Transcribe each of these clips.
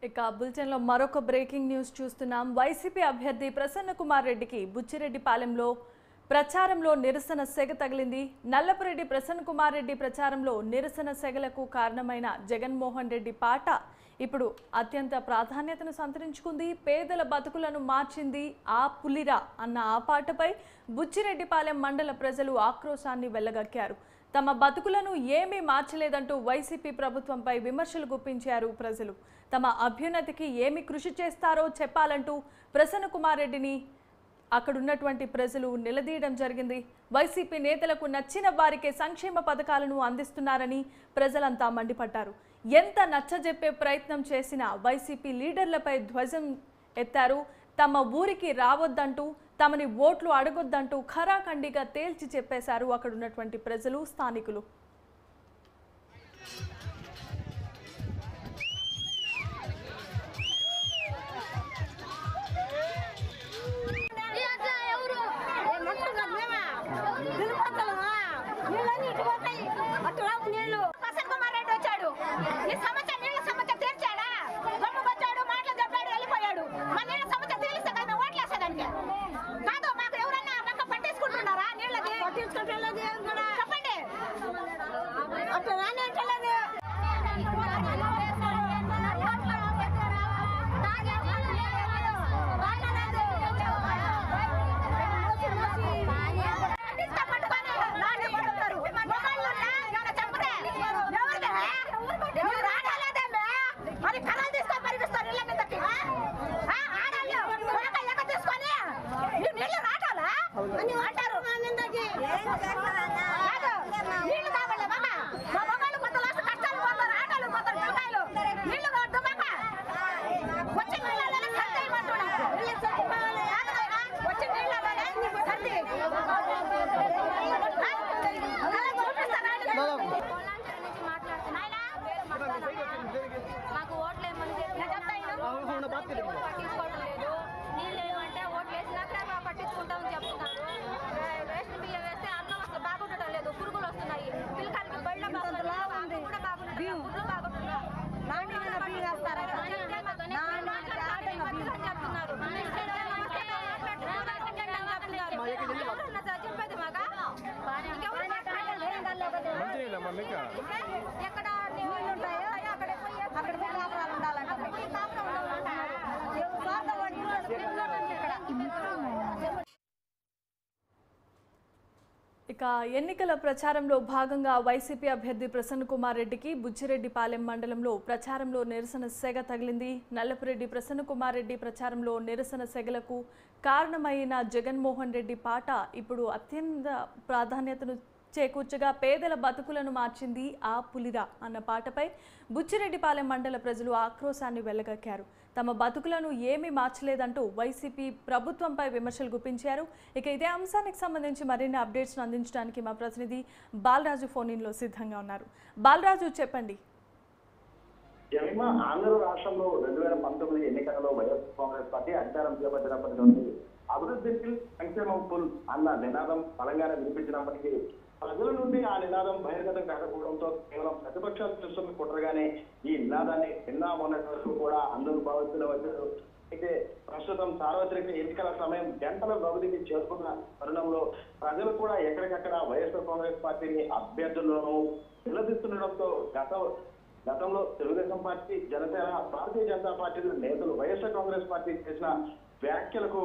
ఇక బులెటిన్లో మరొక బ్రేకింగ్ న్యూస్ చూస్తున్నాం. వైసీపీ అభ్యర్థి ప్రసన్న కుమార్ రెడ్డికి బుచ్చిరెడ్డిపాలెంలో ప్రచారంలో నిరసన సెగ తగిలింది. నల్లపురెడ్డి ప్రసన్న కుమార్ రెడ్డి ప్రచారంలో నిరసన సెగలకు కారణమైన జగన్మోహన్ రెడ్డి పాట ఇప్పుడు అత్యంత ప్రాధాన్యతను సంతరించుకుంది. పేదల బతుకులను మార్చింది ఆ పులిరా అన్న ఆ పాటపై బుచ్చిరెడ్డిపాలెం మండల ప్రజలు ఆక్రోశాన్ని వెళ్లగక్కారు. తమ బతుకులను ఏమీ మార్చలేదంటూ వైసీపీ ప్రభుత్వంపై విమర్శలు గుప్పించారు ప్రజలు. తమ అభ్యున్నతికి ఏమి కృషి చేస్తారో చెప్పాలంటూ ప్రసన్న కుమార్ రెడ్డిని అక్కడున్నటువంటి ప్రజలు నిలదీయడం జరిగింది. వైసీపీ నేతలకు నచ్చిన వారికే సంక్షేమ పథకాలను అందిస్తున్నారని ప్రజలంతా మండిపడ్డారు. ఎంత నచ్చజెప్పే ప్రయత్నం చేసినా వైసీపీ లీడర్లపై ధ్వజం ఎత్తారు. తమ ఊరికి రావద్దంటూ, తమని ఓట్లు అడగొద్దంటూ ఖరాఖండిగా తేల్చి చెప్పేశారు అక్కడున్నటువంటి ప్రజలు, స్థానికులు. పట్టించుకుంటామని చెప్తున్నారు. రేషన్ బియ్యం వేస్తే అన్నం అసలు బాగుండటం లేదు, పురుగులు వస్తున్నాయి. పిల్లకాయలకి బళ్ళ కూడా బాగుంటుంది, పురుగులు బాగుంటున్నా చెప్పేది మాకు ఎక్కడ అక్కడ ఇక ఎన్నికల ప్రచారంలో భాగంగా వైసీపీ అభ్యర్థి ప్రసన్న కుమార్ రెడ్డికి బుచ్చిరెడ్డిపాలెం మండలంలో ప్రచారంలో నిరసన సెగ తగిలింది. నల్లపురెడ్డి ప్రసన్న కుమార్ రెడ్డి ప్రచారంలో నిరసన సెగలకు కారణమైన జగన్మోహన్ రెడ్డి పాట ఇప్పుడు అత్యంత ప్రాధాన్యతను చేకూర్చగా పేదల బతుకులను మార్చింది ఆ పులిరా అన్న పాటపై బుచ్చిరెడ్డిపాలెం మండల ప్రజలు ఆక్రోశాన్ని వెళ్లగక్కారు. తమ బతుకులను ఏమీ మార్చలేదంటూ వైసీపీ ప్రభుత్వంపై విమర్శలు గుప్పించారు. ఇక ఇదే అంశానికి సంబంధించి మరిన్ని అప్డేట్స్ను అందించడానికి మా ప్రతినిధి బాలరాజు ఫోన్ ఇన్లో సిద్ధంగా ఉన్నారు. బాలరాజు, చెప్పండి. ఆంధ్ర రాష్ట్రంలో 2019 ఎన్నికలలో వైఎస్ కాంగ్రెస్ పార్టీ అధికారం చేపట్టినప్పటి నుండి అభివృద్ధికి సంక్షేమం ఫుల్ అన్న నినాదం బలంగానే వినిపించినప్పటికీ ప్రజల నుండి ఆ నినాదం బహిర్గతం కాకపోవడంతో కేవలం ప్రతిపక్షాలు చూస్తున్న కుట్రగానే ఈ నినాదాన్ని మొన్నటి వరకు కూడా అందరూ భావిస్తున్న వచ్చారు. అయితే ప్రస్తుతం సార్వత్రిక ఎన్నికల సమయం గంటల వ్యవధికి చేరుకున్న తరుణంలో ప్రజలు కూడా ఎక్కడికక్కడ వైఎస్ఆర్ కాంగ్రెస్ పార్టీని అభ్యర్థులను నిలదీస్తుండటంతో గతంలో తెలుగుదేశం పార్టీ, జనసేన, భారతీయ జనతా పార్టీ నేతలు వైఎస్ఆర్ కాంగ్రెస్ పార్టీ చేసిన వ్యాఖ్యలకు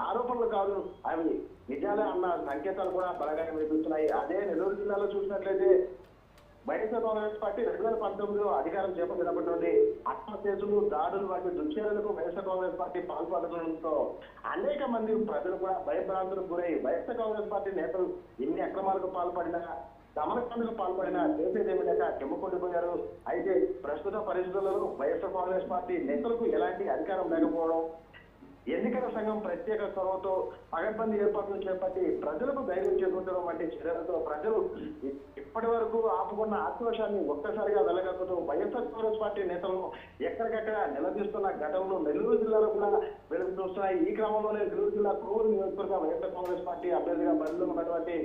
ఆరోపణలు కాదు, అవి నిజాలే అన్న సంకేతాలు కూడా బలంగానే వినిపిస్తున్నాయి. అదే నెల్లూరు జిల్లాలో చూసినట్లయితే వైఎస్ఆర్ కాంగ్రెస్ పార్టీ 2019లో అధికారం చేపట్టినప్పటి నుండి ఆత్మహత్యలు, దాడులు వంటి దుశ్చర్యలకు వైఎస్ఆర్ కాంగ్రెస్ పార్టీ పాల్పడడంతో అనేక మంది ప్రజలు కూడా భయభ్రాంతులకు గురై వైఎస్ఆర్ కాంగ్రెస్ పార్టీ నేతలు ఎన్ని అక్రమాలకు పాల్పడినా, దమనకాండకు పాల్పడినా చేసేదేమీ లేక చెమ్మకొండిపోయారు. అయితే ప్రస్తుత పరిస్థితులలో వైఎస్ఆర్ కాంగ్రెస్ పార్టీ నేతలకు ఎలాంటి అధికారం లేకపోవడం, ఎన్నికల సంఘం ప్రత్యేక చొరవతో పగడ్బందీ ఏర్పాట్లు చేపట్టి ప్రజలకు ధైర్యం చేకూర్చడం వంటి చర్యలతో ప్రజలు ఇప్పటి వరకు ఆపుకున్న ఆక్రోశాన్ని ఒక్కసారిగా వెలగక్కుతూ వైఎస్ఆర్ కాంగ్రెస్ పార్టీ నేతలను ఎక్కడికక్కడ నిలదీస్తున్న ఘటనలు నెల్లూరు జిల్లాలో కూడా వెలుగు చూస్తున్నాయి. ఈ క్రమంలోనే నెల్లూరు జిల్లా కోవూరు నియోజకవర్గ వైఎస్ఆర్ కాంగ్రెస్ పార్టీ అభ్యర్థిగా బరిలో ఉన్నటువంటి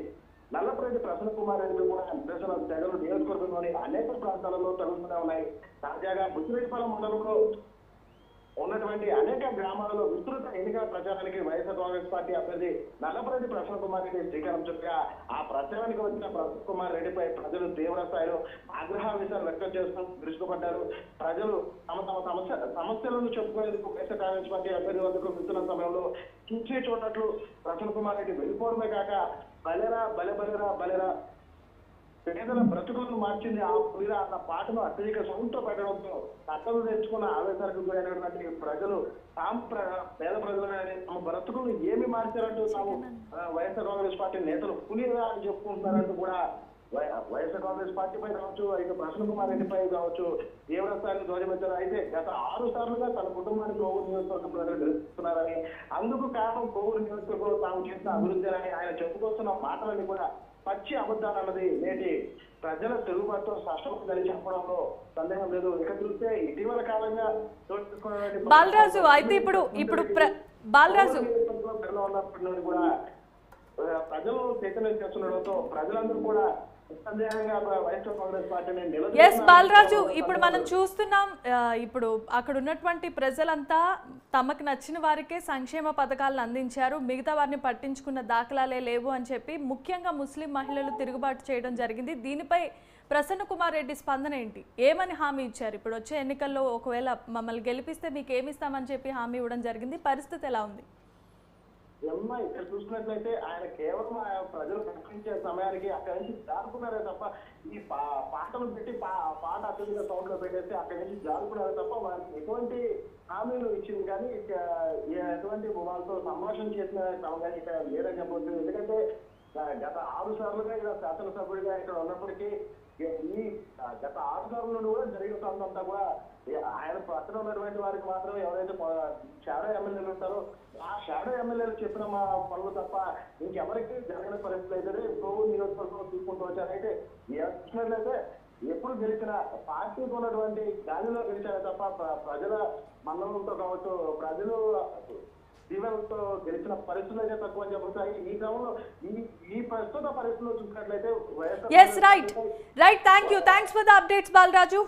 నల్లపురెడ్డి ప్రసన్న కుమార్ రెడ్డి కూడా నిరసన తెగలు నియోజకవర్గంలోని అనేక ప్రాంతాలలో తగులుతూనే ఉన్నాయి. తాజాగా బుచ్చిరెడ్డిపాలెం మండలంలో ఉన్నటువంటి అనేక గ్రామాలలో విస్తృత ఎన్నికల ప్రచారానికి వైఎస్ఆర్ కాంగ్రెస్ పార్టీ అభ్యర్థి నల్లపురెడ్డి ప్రసన్న కుమార్ రెడ్డి శ్రీకారం చుట్టగా ఆ ప్రచారానికి వచ్చిన ప్రసన్న కుమార్ రెడ్డిపై ప్రజలు తీవ్ర స్థాయిలో ఆగ్రహావేశాలు వ్యక్తం చేస్తూ విరుచుకుపడ్డారు. ప్రజలు తమ తమ సమస్యలను చెప్పుకునేందుకు వైఎస్ఆర్ కాంగ్రెస్ పార్టీ అభ్యర్థి వద్దకు వెళ్తున్న సమయంలో చూసే చూడట్లు ప్రసన్న కుమార్ రెడ్డి వెళ్ళిపోవడమే కాక బలెరా బలెరా పేదల బ్రతుకులను మార్చింది ఆ పులిరా అన్న పాటను అత్యధిక సౌండ్తో పెట్టడంతో కట్టలు తెచ్చుకున్న ఆవేశాలకు గురైనటువంటి ప్రజలు పేద ప్రజలని తమ బ్రతుకులను ఏమి మార్చారంటూ తాము వైఎస్ఆర్ కాంగ్రెస్ పార్టీ నేతలు పులిరా అని చెప్పుకుంటున్నారంటూ కూడా వైఎస్ఆర్ కాంగ్రెస్ పార్టీపై కావచ్చు, అయితే ప్రసన్న కుమార్ రెడ్డిపై కావచ్చు తీవ్ర స్థాయిలో ధ్వజమెత్తారు. అయితే గత 6 సార్లుగా తన కుటుంబానికి కోవూరు నియోజకవర్గం ప్రజలు గెలుస్తున్నారని, అందుకు కారణం కోవూరు నియోజకవర్గంలో తాము చేసిన అభివృద్ధి అని ఆయన చెప్పుకొస్తున్న మాటలన్నీ కూడా పచ్చి అబద్ధాలన్నది నేటి ప్రజల తిరుగుబాటుతో స్పష్టమైందని చెప్పడంలో సందేహం లేదు. ఇక చూస్తే ఇటీవల కాలంగా బాలరాజు అయితే ఇప్పుడు బాలరాజు ఉన్నప్పటి నుండి కూడా ప్రజలు చైతన్యం చేస్తుండడంతో ప్రజలందరూ కూడా ఎస్ బాలరాజు, ఇప్పుడు మనం చూస్తున్నాం, ఇప్పుడు అక్కడ ఉన్నటువంటి ప్రజలంతా తమకు నచ్చిన వారికే సంక్షేమ పథకాలను అందించారు, మిగతా వారిని పట్టించుకున్న దాఖలాలే లేవు అని చెప్పి ముఖ్యంగా ముస్లిం మహిళలు తిరుగుబాటు చేయడం జరిగింది. దీనిపై ప్రసన్న కుమార్ రెడ్డి స్పందన ఏంటి? ఏమని హామీ ఇచ్చారు? ఇప్పుడు వచ్చే ఎన్నికల్లో ఒకవేళ మమ్మల్ని గెలిపిస్తే మీకు ఏమిస్తామని చెప్పి హామీ ఇవ్వడం జరిగింది. పరిస్థితి ఎలా ఉంది? ఇక్కడ చూసినట్లయితే ఆయన కేవలం ప్రజలు ప్రశ్నించే సమయానికి అక్కడి నుంచి జారుకున్నారే తప్ప ఈ పాటలు పెట్టి పాట అత్యధిక సౌండ్ లో పెట్టేసి అక్కడి నుంచి జారుకున్నారే తప్ప వారికి ఎటువంటి హామీలు ఇచ్చింది కానీ ఎటువంటి వాళ్ళతో సంభాషణ చేసిన క్రమం కానీ ఇక్కడ లేదని చెప్పవచ్చు. ఎందుకంటే గత 6 సార్లుగా ఇక్కడ శాసనసభ్యుడిగా ఇక్కడ ఉన్నప్పటికీ ఈ గత 6 సార్ల నుండి కూడా జరుగుతుందంతా కూడా ఆయన పక్కన ఉన్నటువంటి వారికి మాత్రం ఎవరైతే షాడో ఎమ్మెల్యేలు ఉంటారో ఆ షాడో ఎమ్మెల్యేలు చెప్పిన మా పనులు తప్ప ఇంకెవరికి జరగని పరిస్థితులు అయితే కోవూరు నియోజకవర్గంలో చూసుకుంటూ వచ్చారు. అయితే చూసినట్లయితే ఎప్పుడు గెలిచిన పార్టీకి ఉన్నటువంటి గాలిలో గెలిచారే తప్ప ప్రజల మన్ననంతో కావచ్చు, ప్రజలు దీవెనలతో గెలిచిన పరిస్థితులు అయితే తక్కువ అని చెబుతాయి. ఈ క్రమంలో ఈ ప్రస్తుత పరిస్థితుల్లో చూసినట్లయితే right thanks for the updates Balaraju.